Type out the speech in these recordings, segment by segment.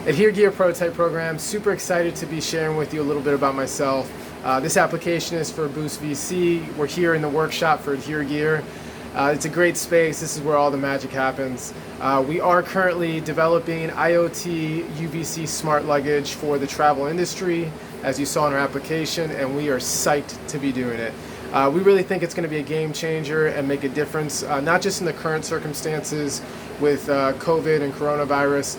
ADHERE prototype program. Super excited to be sharing with you a little bit about myself. This application is for Boost VC. We're here in the workshop for ADHERE. It's a great space. This is where all the magic happens. We are currently developing IoT UVC smart luggage for the travel industry, as you saw in our application, and we are psyched to be doing it. We really think it's going to be a game changer and make a difference, not just in the current circumstances with COVID and coronavirus,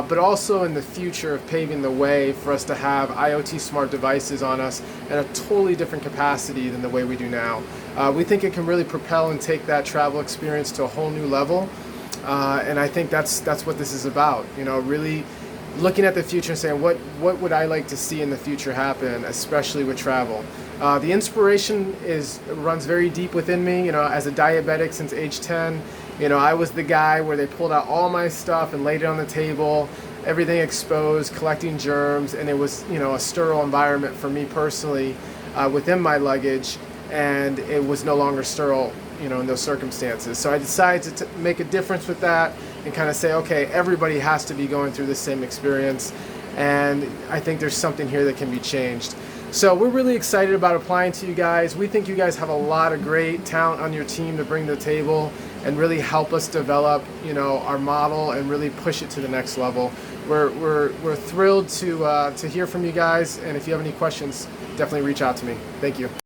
but also in the future of paving the way for us to have IoT smart devices on us in a totally different capacity than the way we do now. We think it can really propel and take that travel experience to a whole new level, and I think that's what this is about. You know, really looking at the future and saying what would I like to see in the future happen, especially with travel. The inspiration runs very deep within me. You know, as a diabetic since age 10, you know, I was the guy where they pulled out all my stuff and laid it on the table, everything exposed, collecting germs, and it was, you know, a sterile environment for me personally within my luggage, and it was no longer sterile, you know, in those circumstances. So I decided to make a difference with that and kind of say, okay, everybody has to be going through the same experience, and I think there's something here that can be changed. So we're really excited about applying to you guys. We think you guys have a lot of great talent on your team to bring to the table and really help us develop, you know, our model and really push it to the next level. We're thrilled to hear from you guys, and if you have any questions, definitely reach out to me. Thank you.